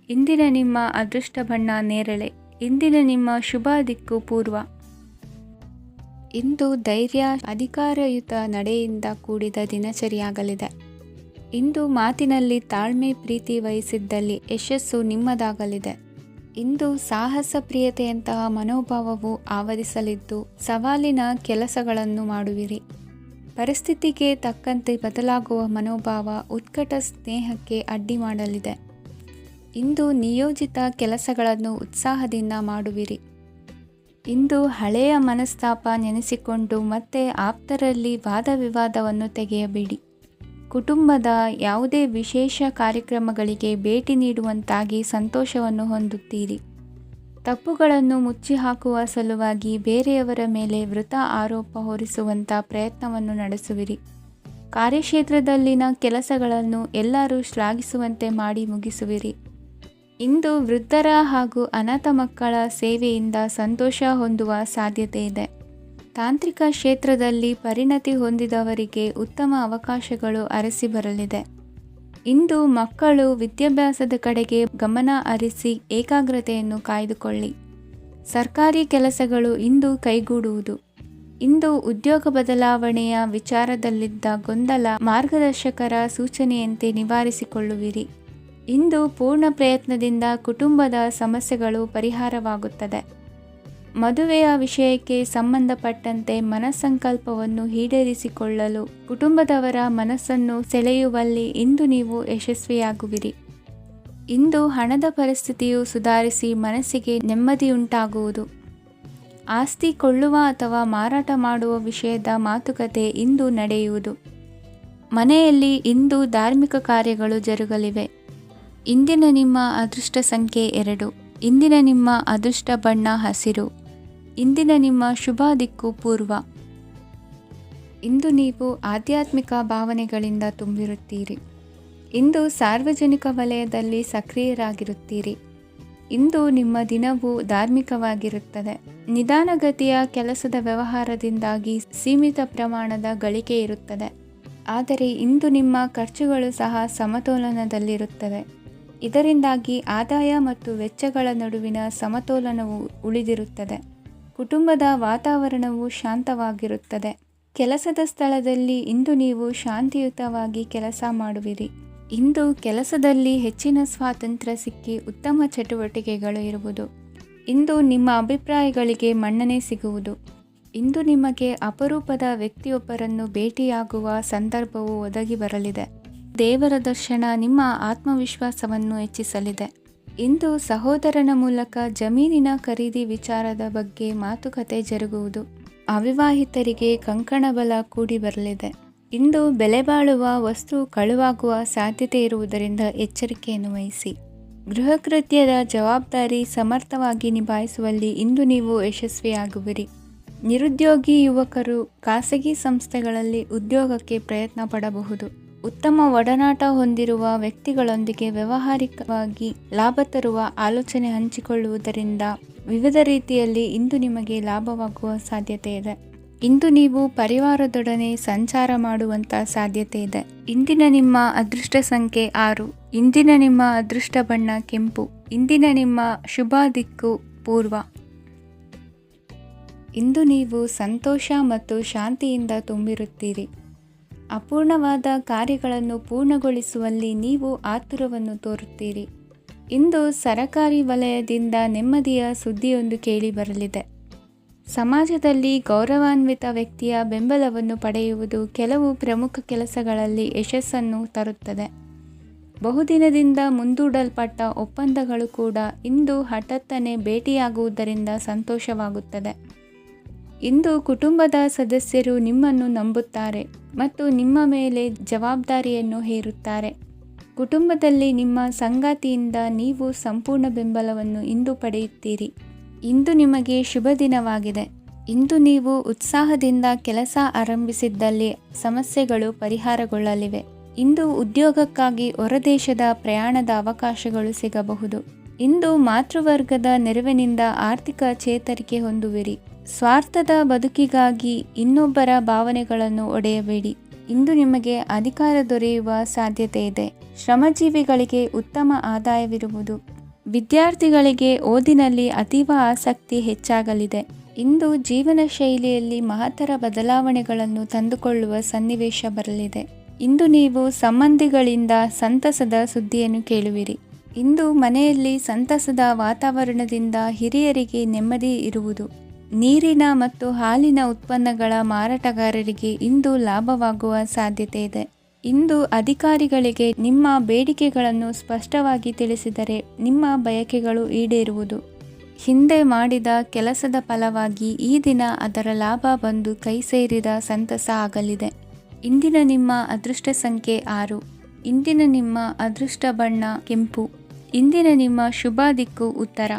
ಇಂದಿನ ನಿಮ್ಮ ಅದೃಷ್ಟ ಬಣ್ಣ ನೇರಳೆ. ಇಂದಿನ ನಿಮ್ಮ ಶುಭ ದಿಕ್ಕು ಪೂರ್ವ. ಇಂದು ಧೈರ್ಯ, ಅಧಿಕಾರಯುತ ನಡೆಯಿಂದ ಕೂಡಿದ ದಿನಚರಿಯಾಗಲಿದೆ. ಇಂದು ಮಾತಿನಲ್ಲಿ ತಾಳ್ಮೆ, ಪ್ರೀತಿ ವಹಿಸಿದ್ದಲ್ಲಿ ಯಶಸ್ಸು ನಿಮ್ಮದಾಗಲಿದೆ. ಇಂದು ಸಾಹಸ ಪ್ರಿಯತೆಯಂತಹ ಮನೋಭಾವವು ಆವರಿಸಲಿದ್ದು ಸವಾಲಿನ ಕೆಲಸಗಳನ್ನು ಮಾಡುವಿರಿ. ಪರಿಸ್ಥಿತಿಗೆ ತಕ್ಕಂತೆ ಬದಲಾಗುವ ಮನೋಭಾವ ಉತ್ಕಟ ಸ್ನೇಹಕ್ಕೆ ಅಡ್ಡಿ ಮಾಡಲಿದೆ. ಇಂದು ನಿಯೋಜಿತ ಕೆಲಸಗಳನ್ನು ಉತ್ಸಾಹದಿಂದ ಮಾಡುವಿರಿ. ಇಂದು ಹಳೆಯ ಮನಸ್ತಾಪ ನೆನೆಸಿಕೊಂಡು ಮತ್ತೆ ಆಪ್ತರಲ್ಲಿ ವಾದ ವಿವಾದವನ್ನು ತೆಗೆಯಬೇಡಿ. ಕುಟುಂಬದ ಯಾವುದೇ ವಿಶೇಷ ಕಾರ್ಯಕ್ರಮಗಳಿಗೆ ಭೇಟಿ ನೀಡುವಂತಾಗಿ ಸಂತೋಷವನ್ನು ಹೊಂದುತ್ತೀರಿ. ತಪ್ಪುಗಳನ್ನು ಮುಚ್ಚಿಹಾಕುವ ಸಲುವಾಗಿ ಬೇರೆಯವರ ಮೇಲೆ ವೃಥ ಆರೋಪ ಹೊರಿಸುವಂಥ ಪ್ರಯತ್ನವನ್ನು ನಡೆಸುವಿರಿ. ಕಾರ್ಯಕ್ಷೇತ್ರದಲ್ಲಿನ ಕೆಲಸಗಳನ್ನು ಎಲ್ಲರೂ ಶ್ಲಾಘಿಸುವಂತೆ ಮಾಡಿ ಮುಗಿಸುವಿರಿ. ಇಂದು ವೃದ್ಧರ ಹಾಗೂ ಅನಾಥ ಮಕ್ಕಳ ಸೇವೆಯಿಂದ ಸಂತೋಷ ಹೊಂದುವ ಸಾಧ್ಯತೆ ಇದೆ. ತಾಂತ್ರಿಕ ಕ್ಷೇತ್ರದಲ್ಲಿ ಪರಿಣತಿ ಹೊಂದಿದವರಿಗೆ ಉತ್ತಮ ಅವಕಾಶಗಳು ಅರಸಿ ಬರಲಿದೆ. ಇಂದು ಮಕ್ಕಳು ವಿದ್ಯಾಭ್ಯಾಸದ ಕಡೆಗೆ ಗಮನ ಹರಿಸಿ ಏಕಾಗ್ರತೆಯನ್ನು ಕಾಯ್ದುಕೊಳ್ಳಿ. ಸರ್ಕಾರಿ ಕೆಲಸಗಳು ಇಂದು ಕೈಗೂಡುವುದು. ಇಂದು ಉದ್ಯೋಗ ಬದಲಾವಣೆಯ ವಿಚಾರದಲ್ಲಿದ್ದ ಗೊಂದಲ ಮಾರ್ಗದರ್ಶಕರ ಸೂಚನೆಯಂತೆ ನಿವಾರಿಸಿಕೊಳ್ಳುವಿರಿ. ಇಂದು ಪೂರ್ಣ ಪ್ರಯತ್ನದಿಂದ ಕುಟುಂಬದ ಸಮಸ್ಯೆಗಳು ಪರಿಹಾರವಾಗುತ್ತದೆ. ಮದುವೆಯ ವಿಷಯಕ್ಕೆ ಸಂಬಂಧಪಟ್ಟಂತೆ ಮನಸ್ಸಂಕಲ್ಪವನ್ನು ಈಡೇರಿಸಿಕೊಳ್ಳಲು ಕುಟುಂಬದವರ ಮನಸ್ಸನ್ನು ಸೆಳೆಯುವಲ್ಲಿ ಇಂದು ನೀವು ಯಶಸ್ವಿಯಾಗುವಿರಿ. ಇಂದು ಹಣದ ಪರಿಸ್ಥಿತಿಯು ಸುಧಾರಿಸಿ ಮನಸ್ಸಿಗೆ ನೆಮ್ಮದಿಯುಂಟಾಗುವುದು. ಆಸ್ತಿ ಕೊಳ್ಳುವ ಅಥವಾ ಮಾರಾಟ ಮಾಡುವ ವಿಷಯದ ಮಾತುಕತೆ ಇಂದು ನಡೆಯುವುದು. ಮನೆಯಲ್ಲಿ ಇಂದು ಧಾರ್ಮಿಕ ಕಾರ್ಯಗಳು ಜರುಗಲಿವೆ. ಇಂದಿನ ನಿಮ್ಮ ಅದೃಷ್ಟ ಸಂಖ್ಯೆ 2. ಇಂದಿನ ನಿಮ್ಮ ಅದೃಷ್ಟ ಬಣ್ಣ ಹಸಿರು. ಇಂದಿನ ನಿಮ್ಮ ಶುಭ ದಿಕ್ಕು ಪೂರ್ವ. ಇಂದು ನೀವು ಆಧ್ಯಾತ್ಮಿಕ ಭಾವನೆಗಳಿಂದ ತುಂಬಿರುತ್ತೀರಿ. ಇಂದು ಸಾರ್ವಜನಿಕ ವಲಯದಲ್ಲಿ ಸಕ್ರಿಯರಾಗಿರುತ್ತೀರಿ. ಇಂದು ನಿಮ್ಮ ದಿನವು ಧಾರ್ಮಿಕವಾಗಿರುತ್ತದೆ. ನಿಧಾನಗತಿಯ ಕೆಲಸದ ವ್ಯವಹಾರದಿಂದಾಗಿ ಸೀಮಿತ ಪ್ರಮಾಣದ ಗಳಿಕೆ ಇರುತ್ತದೆ. ಆದರೆ ಇಂದು ನಿಮ್ಮ ಖರ್ಚುಗಳು ಸಹ ಸಮತೋಲನದಲ್ಲಿರುತ್ತವೆ. ಇದರಿಂದಾಗಿ ಆದಾಯ ಮತ್ತು ವೆಚ್ಚಗಳ ನಡುವಿನ ಸಮತೋಲನವು ಉಳಿದಿರುತ್ತದೆ. ಕುಟುಂಬದ ವಾತಾವರಣವು ಶಾಂತವಾಗಿರುತ್ತದೆ. ಕೆಲಸದ ಸ್ಥಳದಲ್ಲಿ ಇಂದು ನೀವು ಶಾಂತಿಯುತವಾಗಿ ಕೆಲಸ ಮಾಡುವಿರಿ. ಇಂದು ಕೆಲಸದಲ್ಲಿ ಹೆಚ್ಚಿನ ಸ್ವಾತಂತ್ರ್ಯ ಸಿಕ್ಕಿ ಉತ್ತಮ ಚಟುವಟಿಕೆಗಳು ಇರುವುದು. ಇಂದು ನಿಮ್ಮ ಅಭಿಪ್ರಾಯಗಳಿಗೆ ಮನ್ನಣೆ ಸಿಗುವುದು. ಇಂದು ನಿಮಗೆ ಅಪರೂಪದ ವ್ಯಕ್ತಿಯೊಬ್ಬರನ್ನು ಭೇಟಿಯಾಗುವ ಸಂದರ್ಭವು ಒದಗಿ ಬರಲಿದೆ. ದೇವರ ದರ್ಶನ ನಿಮ್ಮ ಆತ್ಮವಿಶ್ವಾಸವನ್ನು ಹೆಚ್ಚಿಸಲಿದೆ. ಇಂದು ಸಹೋದರನ ಮೂಲಕ ಜಮೀನಿನ ಖರೀದಿ ವಿಚಾರದ ಬಗ್ಗೆ ಮಾತುಕತೆ ಜರುಗುವುದು. ಅವಿವಾಹಿತರಿಗೆ ಕಂಕಣ ಬಲ ಕೂಡಿ ಬರಲಿದೆ. ಇಂದು ಬೆಲೆ ಬಾಳುವ ವಸ್ತು ಕಳುವಾಗುವ ಸಾಧ್ಯತೆ ಇರುವುದರಿಂದ ಎಚ್ಚರಿಕೆಯನ್ನು ವಹಿಸಿ. ಗೃಹ ಕೃತ್ಯದ ಜವಾಬ್ದಾರಿ ಸಮರ್ಥವಾಗಿ ನಿಭಾಯಿಸುವಲ್ಲಿ ಇಂದು ನೀವು ಯಶಸ್ವಿಯಾಗುವಿರಿ. ನಿರುದ್ಯೋಗಿ ಯುವಕರು ಖಾಸಗಿ ಸಂಸ್ಥೆಗಳಲ್ಲಿ ಉದ್ಯೋಗಕ್ಕೆ ಪ್ರಯತ್ನ ಪಡಬಹುದು. ಉತ್ತಮ ಒಡನಾಟ ಹೊಂದಿರುವ ವ್ಯಕ್ತಿಗಳೊಂದಿಗೆ ವ್ಯಾವಹಾರಿಕವಾಗಿ ಲಾಭ ತರುವ ಆಲೋಚನೆ ಹಂಚಿಕೊಳ್ಳುವುದರಿಂದ ವಿವಿಧ ರೀತಿಯಲ್ಲಿ ಇಂದು ನಿಮಗೆ ಲಾಭವಾಗುವ ಸಾಧ್ಯತೆ ಇದೆ. ಇಂದು ನೀವು ಪರಿವಾರದೊಡನೆ ಸಂಚಾರ ಮಾಡುವಂಥ ಸಾಧ್ಯತೆ ಇದೆ. ಇಂದಿನ ನಿಮ್ಮ ಅದೃಷ್ಟ ಸಂಖ್ಯೆ 6. ಇಂದಿನ ನಿಮ್ಮ ಅದೃಷ್ಟ ಬಣ್ಣ ಕೆಂಪು. ಇಂದಿನ ನಿಮ್ಮ ಶುಭ ದಿಕ್ಕು ಪೂರ್ವ. ಇಂದು ನೀವು ಸಂತೋಷ ಮತ್ತು ಶಾಂತಿಯಿಂದ ತುಂಬಿರುತ್ತೀರಿ. ಅಪೂರ್ಣವಾದ ಕಾರ್ಯಗಳನ್ನು ಪೂರ್ಣಗೊಳಿಸುವಲ್ಲಿ ನೀವು ಆತುರವನ್ನು ತೋರುತ್ತೀರಿ. ಇಂದು ಸರಕಾರಿ ವಲಯದಿಂದ ನೆಮ್ಮದಿಯ ಸುದ್ದಿಯೊಂದು ಕೇಳಿ ಬರಲಿದೆ. ಸಮಾಜದಲ್ಲಿ ಗೌರವಾನ್ವಿತ ವ್ಯಕ್ತಿಯ ಬೆಂಬಲವನ್ನು ಪಡೆಯುವುದು ಕೆಲವು ಪ್ರಮುಖ ಕೆಲಸಗಳಲ್ಲಿ ಯಶಸ್ಸನ್ನು ತರುತ್ತದೆ. ಬಹುದಿನದಿಂದ ಮುಂದೂಡಲ್ಪಟ್ಟ ಒಪ್ಪಂದಗಳು ಕೂಡ ಇಂದು ಹಠಾತ್ತನೆ ಭೇಟಿಯಾಗುವುದರಿಂದ ಸಂತೋಷವಾಗುತ್ತದೆ. ಇಂದು ಕುಟುಂಬದ ಸದಸ್ಯರು ನಿಮ್ಮನ್ನು ನಂಬುತ್ತಾರೆ ಮತ್ತು ನಿಮ್ಮ ಮೇಲೆ ಜವಾಬ್ದಾರಿಯನ್ನು ಹೇರುತ್ತಾರೆ. ಕುಟುಂಬದಲ್ಲಿ ನಿಮ್ಮ ಸಂಗಾತಿಯಿಂದ ನೀವು ಸಂಪೂರ್ಣ ಬೆಂಬಲವನ್ನು ಇಂದು ಪಡೆಯುತ್ತೀರಿ. ಇಂದು ನಿಮಗೆ ಶುಭ ದಿನವಾಗಿದೆ. ಇಂದು ನೀವು ಉತ್ಸಾಹದಿಂದ ಕೆಲಸ ಆರಂಭಿಸಿದ್ದಲ್ಲಿ ಸಮಸ್ಯೆಗಳು ಪರಿಹಾರಗೊಳ್ಳಲಿವೆ. ಇಂದು ಉದ್ಯೋಗಕ್ಕಾಗಿ ಹೊರದೇಶದ ಪ್ರಯಾಣದ ಅವಕಾಶಗಳು ಸಿಗಬಹುದು. ಇಂದು ಮಾತೃವರ್ಗದ ನೆರವಿನಿಂದ ಆರ್ಥಿಕ ಚೇತರಿಕೆ ಹೊಂದುವಿರಿ. ಸ್ವಾರ್ಥದ ಬದುಕಿಗಾಗಿ ಇನ್ನೊಬ್ಬರ ಭಾವನೆಗಳನ್ನು ಒಡೆಯಬೇಡಿ. ಇಂದು ನಿಮಗೆ ಅಧಿಕಾರ ದೊರೆಯುವ ಸಾಧ್ಯತೆ ಇದೆ. ಶ್ರಮಜೀವಿಗಳಿಗೆ ಉತ್ತಮ ಆದಾಯವಿರುವುದು. ವಿದ್ಯಾರ್ಥಿಗಳಿಗೆ ಓದಿನಲ್ಲಿ ಅತೀವ ಆಸಕ್ತಿ ಹೆಚ್ಚಾಗಲಿದೆ. ಇಂದು ಜೀವನ ಶೈಲಿಯಲ್ಲಿ ಮಹತ್ತರ ಬದಲಾವಣೆಗಳನ್ನು ತಂದುಕೊಳ್ಳುವ ಸನ್ನಿವೇಶ ಬರಲಿದೆ. ಇಂದು ನೀವು ಸಂಬಂಧಿಗಳಿಂದ ಸಂತಸದ ಸುದ್ದಿಯನ್ನು ಕೇಳುವಿರಿ. ಇಂದು ಮನೆಯಲ್ಲಿ ಸಂತಸದ ವಾತಾವರಣದಿಂದ ಹಿರಿಯರಿಗೆ ನೆಮ್ಮದಿ ಇರುವುದು. ನೀರಿನ ಮತ್ತು ಹಾಲಿನ ಉತ್ಪನ್ನಗಳ ಮಾರಾಟಗಾರರಿಗೆ ಇಂದು ಲಾಭವಾಗುವ ಸಾಧ್ಯತೆ ಇದೆ. ಇಂದು ಅಧಿಕಾರಿಗಳಿಗೆ ನಿಮ್ಮ ಬೇಡಿಕೆಗಳನ್ನು ಸ್ಪಷ್ಟವಾಗಿ ತಿಳಿಸಿದರೆ ನಿಮ್ಮ ಬಯಕೆಗಳು ಈಡೇರುವುದು. ಹಿಂದೆ ಮಾಡಿದ ಕೆಲಸದ ಫಲವಾಗಿ ಈ ದಿನ ಅದರ ಲಾಭ ಬಂದು ಕೈ ಸೇರಿದ ಸಂತಸ ಆಗಲಿದೆ. ಇಂದಿನ ನಿಮ್ಮ ಅದೃಷ್ಟ ಸಂಖ್ಯೆ 6. ಇಂದಿನ ನಿಮ್ಮ ಅದೃಷ್ಟ ಬಣ್ಣ ಕೆಂಪು. ಇಂದಿನ ನಿಮ್ಮ ಶುಭ ದಿಕ್ಕು ಉತ್ತರ.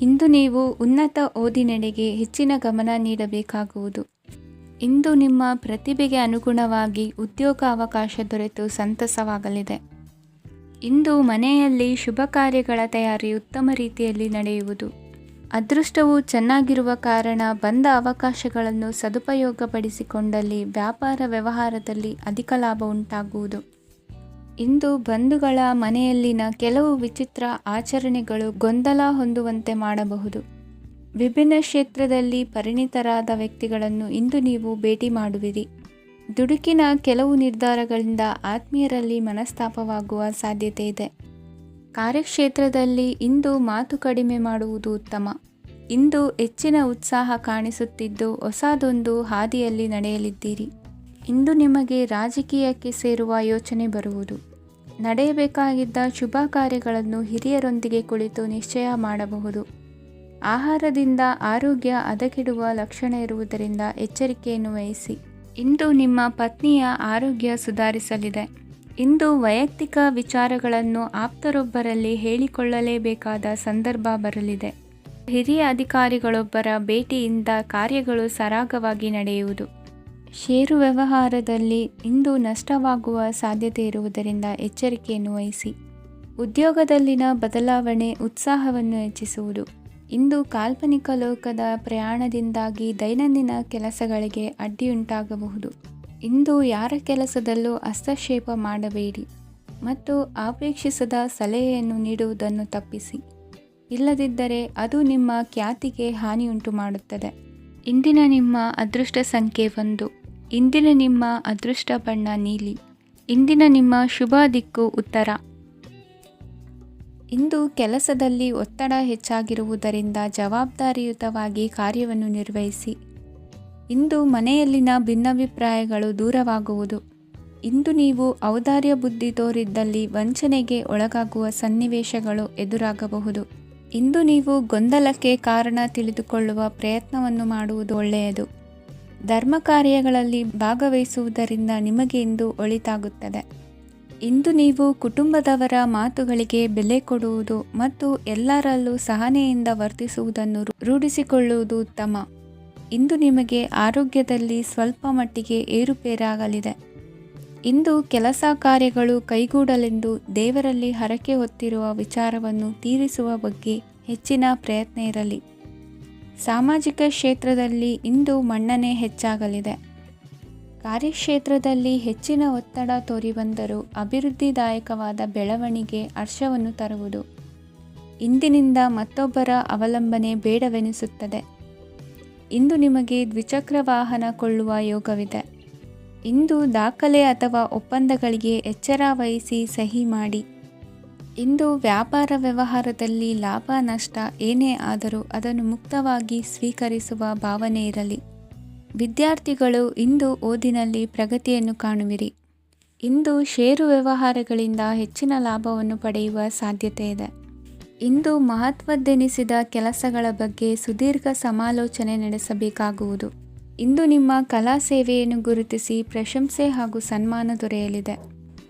ಇಂದು ನೀವು ಉನ್ನತ ಓದಿನೆಡೆಗೆ ಹೆಚ್ಚಿನ ಗಮನ ನೀಡಬೇಕಾಗುವುದು. ಇಂದು ನಿಮ್ಮ ಪ್ರತಿಭೆಗೆ ಅನುಗುಣವಾಗಿ ಉದ್ಯೋಗ ಅವಕಾಶ ದೊರೆತು ಸಂತಸವಾಗಲಿದೆ. ಇಂದು ಮನೆಯಲ್ಲಿ ಶುಭ ಕಾರ್ಯಗಳ ತಯಾರಿ ಉತ್ತಮ ರೀತಿಯಲ್ಲಿ ನಡೆಯುವುದು. ಅದೃಷ್ಟವು ಚೆನ್ನಾಗಿರುವ ಕಾರಣ ಬಂದ ಅವಕಾಶಗಳನ್ನು ಸದುಪಯೋಗಪಡಿಸಿಕೊಂಡಲ್ಲಿ ವ್ಯಾಪಾರ ವ್ಯವಹಾರದಲ್ಲಿ ಅಧಿಕ ಲಾಭ ಉಂಟಾಗುವುದು. ಇಂದು ಬಂಧುಗಳ ಮನೆಯಲ್ಲಿನ ಕೆಲವು ವಿಚಿತ್ರ ಆಚರಣೆಗಳು ಗೊಂದಲ ಹೊಂದುವಂತೆ ಮಾಡಬಹುದು. ವಿಭಿನ್ನ ಕ್ಷೇತ್ರದಲ್ಲಿ ಪರಿಣಿತರಾದ ವ್ಯಕ್ತಿಗಳನ್ನು ಇಂದು ನೀವು ಭೇಟಿ ಮಾಡುವಿರಿ. ದುಡುಕಿನ ಕೆಲವು ನಿರ್ಧಾರಗಳಿಂದ ಆತ್ಮೀಯರಲ್ಲಿ ಮನಸ್ತಾಪವಾಗುವ ಸಾಧ್ಯತೆ ಇದೆ. ಕಾರ್ಯಕ್ಷೇತ್ರದಲ್ಲಿ ಇಂದು ಮಾತು ಕಡಿಮೆ ಮಾಡುವುದು ಉತ್ತಮ. ಇಂದು ಹೆಚ್ಚಿನ ಉತ್ಸಾಹ ಕಾಣಿಸುತ್ತಿದ್ದು ಹೊಸದೊಂದು ಹಾದಿಯಲ್ಲಿ ನಡೆಯಲಿದ್ದೀರಿ. ಇಂದು ನಿಮಗೆ ರಾಜಕೀಯಕ್ಕೆ ಸೇರುವ ಯೋಚನೆ ಬರುವುದು. ನಡೆಯಬೇಕಾಗಿದ್ದ ಶುಭ ಕಾರ್ಯಗಳನ್ನು ಹಿರಿಯರೊಂದಿಗೆ ಕುಳಿತು ನಿಶ್ಚಯ ಮಾಡಬಹುದು. ಆಹಾರದಿಂದ ಆರೋಗ್ಯ ಹದಗೆಡುವ ಲಕ್ಷಣ ಇರುವುದರಿಂದ ಎಚ್ಚರಿಕೆಯನ್ನು ವಹಿಸಿ. ಇಂದು ನಿಮ್ಮ ಪತ್ನಿಯ ಆರೋಗ್ಯ ಸುಧಾರಿಸಲಿದೆ. ಇಂದು ವೈಯಕ್ತಿಕ ವಿಚಾರಗಳನ್ನು ಆಪ್ತರೊಬ್ಬರಲ್ಲಿ ಹೇಳಿಕೊಳ್ಳಲೇಬೇಕಾದ ಸಂದರ್ಭ ಬರಲಿದೆ. ಹಿರಿಯ ಅಧಿಕಾರಿಗಳೊಬ್ಬರ ಭೇಟಿಯಿಂದ ಕಾರ್ಯಗಳು ಸರಾಗವಾಗಿ ನಡೆಯುವುದು. ಷೇರು ವ್ಯವಹಾರದಲ್ಲಿ ಇಂದು ನಷ್ಟವಾಗುವ ಸಾಧ್ಯತೆ ಇರುವುದರಿಂದ ಎಚ್ಚರಿಕೆಯನ್ನು ವಹಿಸಿ. ಉದ್ಯೋಗದಲ್ಲಿನ ಬದಲಾವಣೆ ಉತ್ಸಾಹವನ್ನು ಹೆಚ್ಚಿಸುವುದು. ಇಂದು ಕಾಲ್ಪನಿಕ ಲೋಕದ ಪ್ರಯಾಣದಿಂದಾಗಿ ದೈನಂದಿನ ಕೆಲಸಗಳಿಗೆ ಅಡ್ಡಿಯುಂಟಾಗಬಹುದು. ಇಂದು ಯಾರ ಕೆಲಸದಲ್ಲೂ ಹಸ್ತಕ್ಷೇಪ ಮಾಡಬೇಡಿ ಮತ್ತು ಅಪೇಕ್ಷಿಸದ ಸಲಹೆಯನ್ನು ನೀಡುವುದನ್ನು ತಪ್ಪಿಸಿ. ಇಲ್ಲದಿದ್ದರೆ ಅದು ನಿಮ್ಮ ಖ್ಯಾತಿಗೆ ಹಾನಿಯುಂಟು ಮಾಡುತ್ತದೆ. ಇಂದಿನ ನಿಮ್ಮ ಅದೃಷ್ಟ ಸಂಖ್ಯೆ 1. ಇಂದಿನ ನಿಮ್ಮ ಅದೃಷ್ಟ ಬಣ್ಣ ನೀಲಿ. ಇಂದಿನ ನಿಮ್ಮ ಶುಭ ದಿಕ್ಕು ಉತ್ತರ. ಇಂದು ಕೆಲಸದಲ್ಲಿ ಒತ್ತಡ ಹೆಚ್ಚಾಗಿರುವುದರಿಂದ ಜವಾಬ್ದಾರಿಯುತವಾಗಿ ಕಾರ್ಯವನ್ನು ನಿರ್ವಹಿಸಿ. ಇಂದು ಮನೆಯಲ್ಲಿನ ಭಿನ್ನಾಭಿಪ್ರಾಯಗಳು ದೂರವಾಗುವುದು. ಇಂದು ನೀವು ಔದಾರ್ಯ ಬುದ್ಧಿ ತೋರಿದ್ದಲ್ಲಿ ವಂಚನೆಗೆ ಒಳಗಾಗುವ ಸನ್ನಿವೇಶಗಳು ಎದುರಾಗಬಹುದು. ಇಂದು ನೀವು ಗೊಂದಲಕ್ಕೆ ಕಾರಣ ತಿಳಿದುಕೊಳ್ಳುವ ಪ್ರಯತ್ನವನ್ನು ಮಾಡುವುದು ಒಳ್ಳೆಯದು. ಧರ್ಮ ಕಾರ್ಯಗಳಲ್ಲಿ ಭಾಗವಹಿಸುವುದರಿಂದ ನಿಮಗೆ ಇಂದು ಒಳಿತಾಗುತ್ತದೆ. ಇಂದು ನೀವು ಕುಟುಂಬದವರ ಮಾತುಗಳಿಗೆ ಬೆಲೆ ಕೊಡುವುದು ಮತ್ತು ಎಲ್ಲರಲ್ಲೂ ಸಹನೆಯಿಂದ ವರ್ತಿಸುವುದನ್ನು ರೂಢಿಸಿಕೊಳ್ಳುವುದು ಉತ್ತಮ. ಇಂದು ನಿಮಗೆ ಆರೋಗ್ಯದಲ್ಲಿ ಸ್ವಲ್ಪ ಮಟ್ಟಿಗೆ ಏರುಪೇರಾಗಲಿದೆ. ಇಂದು ಕೆಲಸ ಕಾರ್ಯಗಳು ಕೈಗೂಡಲೆಂದು ದೇವರಲ್ಲಿ ಹರಕೆ ಹೊತ್ತಿರುವ ವಿಚಾರವನ್ನು ತೀರಿಸುವ ಬಗ್ಗೆ ಹೆಚ್ಚಿನ ಪ್ರಯತ್ನ ಇರಲಿ. ಸಾಮಾಜಿಕ ಕ್ಷೇತ್ರದಲ್ಲಿ ಇಂದು ಮನ್ನಣೆ ಹೆಚ್ಚಾಗಲಿದೆ. ಕಾರ್ಯಕ್ಷೇತ್ರದಲ್ಲಿ ಹೆಚ್ಚಿನ ಒತ್ತಡ ತೋರಿಬಂದರೂ ಅಭಿವೃದ್ಧಿದಾಯಕವಾದ ಬೆಳವಣಿಗೆ ಹರ್ಷವನ್ನು ತರುವುದು. ಇಂದಿನಿಂದ ಮತ್ತೊಬ್ಬರ ಅವಲಂಬನೆ ಬೇಡವೆನಿಸುತ್ತದೆ. ಇಂದು ನಿಮಗೆ ದ್ವಿಚಕ್ರ ವಾಹನ ಕೊಳ್ಳುವ ಯೋಗವಿದೆ. ಇಂದು ದಾಖಲೆ ಅಥವಾ ಒಪ್ಪಂದಗಳಿಗೆ ಎಚ್ಚರ ವಹಿಸಿ ಸಹಿ ಮಾಡಿ. ಇಂದು ವ್ಯಾಪಾರ ವ್ಯವಹಾರದಲ್ಲಿ ಲಾಭ ನಷ್ಟ ಏನೇ ಆದರೂ ಅದನ್ನು ಮುಕ್ತವಾಗಿ ಸ್ವೀಕರಿಸುವ ಭಾವನೆ ಇರಲಿ. ವಿದ್ಯಾರ್ಥಿಗಳು ಇಂದು ಓದಿನಲ್ಲಿ ಪ್ರಗತಿಯನ್ನು ಕಾಣುವಿರಿ. ಇಂದು ಷೇರು ವ್ಯವಹಾರಗಳಿಂದ ಹೆಚ್ಚಿನ ಲಾಭವನ್ನು ಪಡೆಯುವ ಸಾಧ್ಯತೆ ಇದೆ. ಇಂದು ಮಹತ್ವದ್ದೆನಿಸಿದ ಕೆಲಸಗಳ ಬಗ್ಗೆ ಸುದೀರ್ಘ ಸಮಾಲೋಚನೆ ನಡೆಸಬೇಕಾಗುವುದು. ಇಂದು ನಿಮ್ಮ ಕಲಾ ಸೇವೆಯನ್ನು ಗುರುತಿಸಿ ಪ್ರಶಂಸೆ ಹಾಗೂ ಸನ್ಮಾನ ದೊರೆಯಲಿದೆ.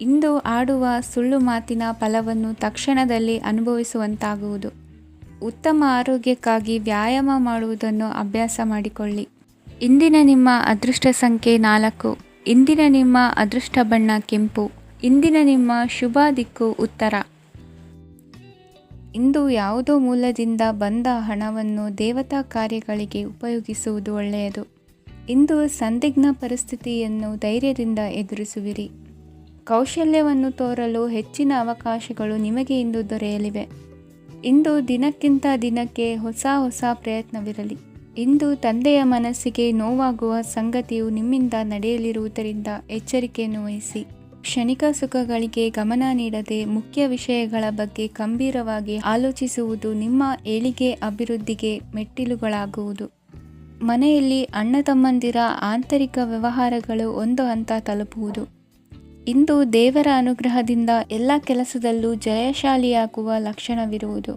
ಇಂದು ಆಡುವ ಸುಳ್ಳು ಮಾತಿನ ಫಲವನ್ನು ತಕ್ಷಣದಲ್ಲಿ ಅನುಭವಿಸುವಂತಾಗುವುದು. ಉತ್ತಮ ಆರೋಗ್ಯಕ್ಕಾಗಿ ವ್ಯಾಯಾಮ ಮಾಡುವುದನ್ನು ಅಭ್ಯಾಸ ಮಾಡಿಕೊಳ್ಳಿ. ಇಂದಿನ ನಿಮ್ಮ ಅದೃಷ್ಟ ಸಂಖ್ಯೆ 4. ಇಂದಿನ ನಿಮ್ಮ ಅದೃಷ್ಟ ಬಣ್ಣ ಕೆಂಪು. ಇಂದಿನ ನಿಮ್ಮ ಶುಭ ದಿಕ್ಕು ಉತ್ತರ. ಇಂದು ಯಾವುದೋ ಮೂಲದಿಂದ ಬಂದ ಹಣವನ್ನು ದೇವತಾ ಕಾರ್ಯಗಳಿಗೆ ಉಪಯೋಗಿಸುವುದು ಒಳ್ಳೆಯದು. ಇಂದು ಸಂದಿಗ್ಧ ಪರಿಸ್ಥಿತಿಯನ್ನು ಧೈರ್ಯದಿಂದ ಎದುರಿಸುವಿರಿ. ಕೌಶಲ್ಯವನ್ನು ತೋರಲು ಹೆಚ್ಚಿನ ಅವಕಾಶಗಳು ನಿಮಗೆ ಇಂದು ದೊರೆಯಲಿವೆ. ಇಂದು ದಿನಕ್ಕಿಂತ ದಿನಕ್ಕೆ ಹೊಸ ಪ್ರಯತ್ನವಿರಲಿ. ಇಂದು ತಂದೆಯ ಮನಸ್ಸಿಗೆ ನೋವಾಗುವ ಸಂಗತಿಯು ನಿಮ್ಮಿಂದ ನಡೆಯಲಿರುವುದರಿಂದ ಎಚ್ಚರಿಕೆಯನ್ನು ವಹಿಸಿ. ಕ್ಷಣಿಕ ಸುಖಗಳಿಗೆ ಗಮನ ನೀಡದೆ ಮುಖ್ಯ ವಿಷಯಗಳ ಬಗ್ಗೆ ಗಂಭೀರವಾಗಿ ಆಲೋಚಿಸುವುದು ನಿಮ್ಮ ಏಳಿಗೆ ಅಭಿವೃದ್ಧಿಗೆ ಮೆಟ್ಟಿಲುಗಳಾಗುವುದು. ಮನೆಯಲ್ಲಿ ಅಣ್ಣ ತಮ್ಮಂದಿರ ಆಂತರಿಕ ವ್ಯವಹಾರಗಳು ಒಂದು ಹಂತ ತಲುಪುವುದು. ಇಂದು ದೇವರ ಅನುಗ್ರಹದಿಂದ ಎಲ್ಲ ಕೆಲಸದಲ್ಲೂ ಜಯಶಾಲಿಯಾಗುವ ಲಕ್ಷಣವಿರುವುದು.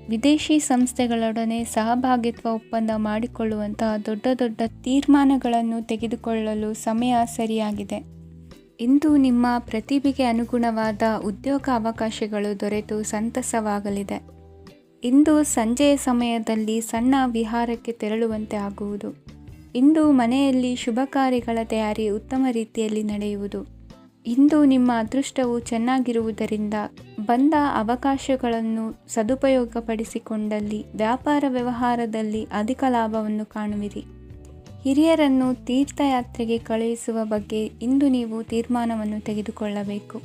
ವಿದೇಶಿ ಸಂಸ್ಥೆಗಳೊಡನೆ ಸಹಭಾಗಿತ್ವ ಒಪ್ಪಂದ ಮಾಡಿಕೊಳ್ಳುವಂತಹ ದೊಡ್ಡ ತೀರ್ಮಾನಗಳನ್ನು ತೆಗೆದುಕೊಳ್ಳಲು ಸಮಯ ಸರಿಯಾಗಿದೆ. ಇಂದು ನಿಮ್ಮ ಪ್ರತಿಭೆಗೆ ಅನುಗುಣವಾದ ಉದ್ಯೋಗ ಅವಕಾಶಗಳು ದೊರೆತು ಸಂತಸವಾಗಲಿದೆ. ಇಂದು ಸಂಜೆಯ ಸಮಯದಲ್ಲಿ ಸಣ್ಣ ವಿಹಾರಕ್ಕೆ ತೆರಳುವಂತೆ ಆಗುವುದು. ಇಂದು ಮನೆಯಲ್ಲಿ ಶುಭ ಕಾರ್ಯಗಳ ತಯಾರಿ ಉತ್ತಮ ರೀತಿಯಲ್ಲಿ ನಡೆಯುವುದು. ಇಂದು ನಿಮ್ಮ ಅದೃಷ್ಟವು ಚೆನ್ನಾಗಿರುವುದರಿಂದ ಬಂದ ಅವಕಾಶಗಳನ್ನು ಸದುಪಯೋಗಪಡಿಸಿಕೊಂಡಲ್ಲಿ ವ್ಯಾಪಾರ ವ್ಯವಹಾರದಲ್ಲಿ ಅಧಿಕ ಲಾಭವನ್ನು ಕಾಣುವಿರಿ. ಹಿರಿಯರನ್ನು ತೀರ್ಥಯಾತ್ರೆಗೆ ಕಳುಹಿಸುವ ಬಗ್ಗೆ ಇಂದು ನೀವು ತೀರ್ಮಾನವನ್ನು ತೆಗೆದುಕೊಳ್ಳಬೇಕು.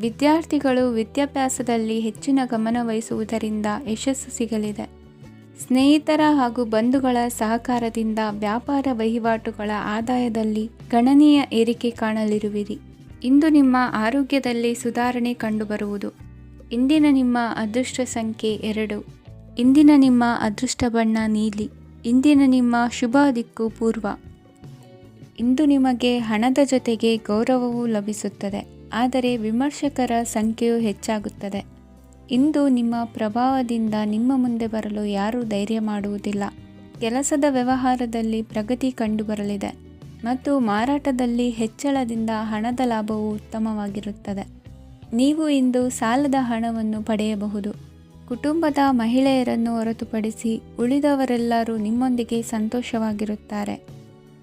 ವಿದ್ಯಾರ್ಥಿಗಳು ವಿದ್ಯಾಭ್ಯಾಸದಲ್ಲಿ ಹೆಚ್ಚಿನ ಗಮನ ವಹಿಸುವುದರಿಂದ ಯಶಸ್ಸು ಸಿಗಲಿದೆ. ಸ್ನೇಹಿತರ ಹಾಗೂ ಬಂಧುಗಳ ಸಹಕಾರದಿಂದ ವ್ಯಾಪಾರ ವಹಿವಾಟುಗಳ ಆದಾಯದಲ್ಲಿ ಗಣನೀಯ ಏರಿಕೆ ಕಾಣಲಿರುವಿರಿ. ಇಂದು ನಿಮ್ಮ ಆರೋಗ್ಯದಲ್ಲಿ ಸುಧಾರಣೆ ಕಂಡುಬರುವುದು. ಇಂದಿನ ನಿಮ್ಮ ಅದೃಷ್ಟ ಸಂಖ್ಯೆ 2. ಇಂದಿನ ನಿಮ್ಮ ಅದೃಷ್ಟ ಬಣ್ಣ ನೀಲಿ. ಇಂದಿನ ನಿಮ್ಮ ಶುಭ ದಿಕ್ಕು ಪೂರ್ವ. ಇಂದು ನಿಮಗೆ ಹಣದ ಜೊತೆಗೆ ಗೌರವವೂ ಲಭಿಸುತ್ತದೆ, ಆದರೆ ವಿಮರ್ಶಕರ ಸಂಖ್ಯೆಯು ಹೆಚ್ಚಾಗುತ್ತದೆ. ಇಂದು ನಿಮ್ಮ ಪ್ರಭಾವದಿಂದ ನಿಮ್ಮ ಮುಂದೆ ಬರಲು ಯಾರೂ ಧೈರ್ಯ ಮಾಡುವುದಿಲ್ಲ. ಕೆಲಸದ ವ್ಯವಹಾರದಲ್ಲಿ ಪ್ರಗತಿ ಕಂಡುಬರಲಿದೆ ಮತ್ತು ಮಾರಾಟದಲ್ಲಿ ಹೆಚ್ಚಳದಿಂದ ಹಣದ ಲಾಭವು ಉತ್ತಮವಾಗಿರುತ್ತದೆ. ನೀವು ಇಂದು ಸಾಲದ ಹಣವನ್ನು ಪಡೆಯಬಹುದು. ಕುಟುಂಬದ ಮಹಿಳೆಯರನ್ನು ಹೊರತುಪಡಿಸಿ ಉಳಿದವರೆಲ್ಲರೂ ನಿಮ್ಮೊಂದಿಗೆ ಸಂತೋಷವಾಗಿರುತ್ತಾರೆ.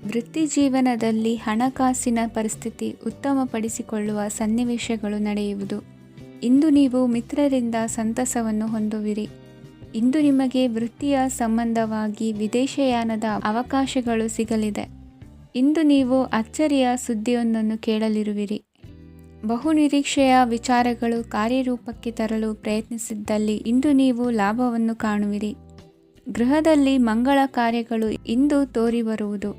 ವೃತ್ತಿ ಜೀವನದಲ್ಲಿ ಹಣಕಾಸಿನ ಪರಿಸ್ಥಿತಿ ಉತ್ತಮಪಡಿಸಿಕೊಳ್ಳುವ ಸನ್ನಿವೇಶಗಳು ನಡೆಯುವುದು. ಇಂದು ನೀವು ಮಿತ್ರರಿಂದ ಸಂತಸವನ್ನು ಹೊಂದುವಿರಿ. ಇಂದು ನಿಮಗೆ ವೃತ್ತಿಯ ಸಂಬಂಧವಾಗಿ ವಿದೇಶಯಾನದ ಅವಕಾಶಗಳು ಸಿಗಲಿದೆ. ಇಂದು ನೀವು ಅಚ್ಚರಿಯ ಸುದ್ದಿಯೊಂದನ್ನು ಕೇಳಲಿರುವಿರಿ. ಬಹುನಿರೀಕ್ಷೆಯ ವಿಚಾರಗಳು ಕಾರ್ಯರೂಪಕ್ಕೆ ತರಲು ಪ್ರಯತ್ನಿಸಿದ್ದಲ್ಲಿ ಇಂದು ನೀವು ಲಾಭವನ್ನು ಕಾಣುವಿರಿ. ಗೃಹದಲ್ಲಿ ಮಂಗಳ ಕಾರ್ಯಗಳು ಇಂದು ತೋರಿಬರುವುದು.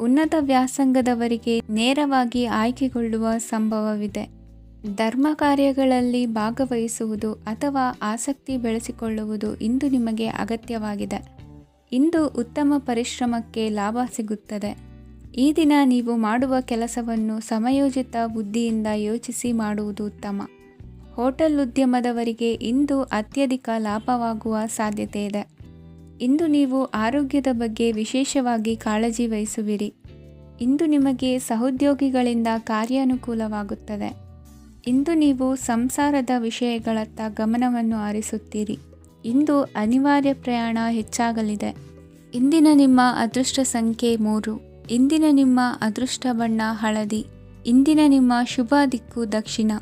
ಉನ್ನತ ವ್ಯಾಸಂಗದವರಿಗೆ ನೇರವಾಗಿ ಆಯ್ಕೆಗೊಳ್ಳುವ ಸಂಭವವಿದೆ. ಧರ್ಮ ಕಾರ್ಯಗಳಲ್ಲಿ ಭಾಗವಹಿಸುವುದು ಅಥವಾ ಆಸಕ್ತಿ ಬೆಳೆಸಿಕೊಳ್ಳುವುದು ಇಂದು ನಿಮಗೆ ಅಗತ್ಯವಾಗಿದೆ. ಇಂದು ಉತ್ತಮ ಪರಿಶ್ರಮಕ್ಕೆ ಲಾಭ ಸಿಗುತ್ತದೆ. ಈ ದಿನ ನೀವು ಮಾಡುವ ಕೆಲಸವನ್ನು ಸಮಯೋಚಿತ ಬುದ್ಧಿಯಿಂದ ಯೋಚಿಸಿ ಮಾಡುವುದು ಉತ್ತಮ. ಹೋಟೆಲ್ ಉದ್ಯಮದವರಿಗೆ ಇಂದು ಅತ್ಯಧಿಕ ಲಾಭವಾಗುವ ಸಾಧ್ಯತೆ ಇದೆ. ಇಂದು ನೀವು ಆರೋಗ್ಯದ ಬಗ್ಗೆ ವಿಶೇಷವಾಗಿ ಕಾಳಜಿ ವಹಿಸುವಿರಿ. ಇಂದು ನಿಮಗೆ ಸಹೋದ್ಯೋಗಿಗಳಿಂದ ಕಾರ್ಯಾನುಕೂಲವಾಗುತ್ತದೆ. ಇಂದು ನೀವು ಸಂಸಾರದ ವಿಷಯಗಳತ್ತ ಗಮನವನ್ನು ಹರಿಸುತ್ತೀರಿ. ಇಂದು ಅನಿವಾರ್ಯ ಪ್ರಯಾಣ ಹೆಚ್ಚಾಗಲಿದೆ. ಇಂದಿನ ನಿಮ್ಮ ಅದೃಷ್ಟ ಸಂಖ್ಯೆ 3. ಇಂದಿನ ನಿಮ್ಮ ಅದೃಷ್ಟ ಬಣ್ಣ ಹಳದಿ. ಇಂದಿನ ನಿಮ್ಮ ಶುಭ ದಿಕ್ಕು ದಕ್ಷಿಣ.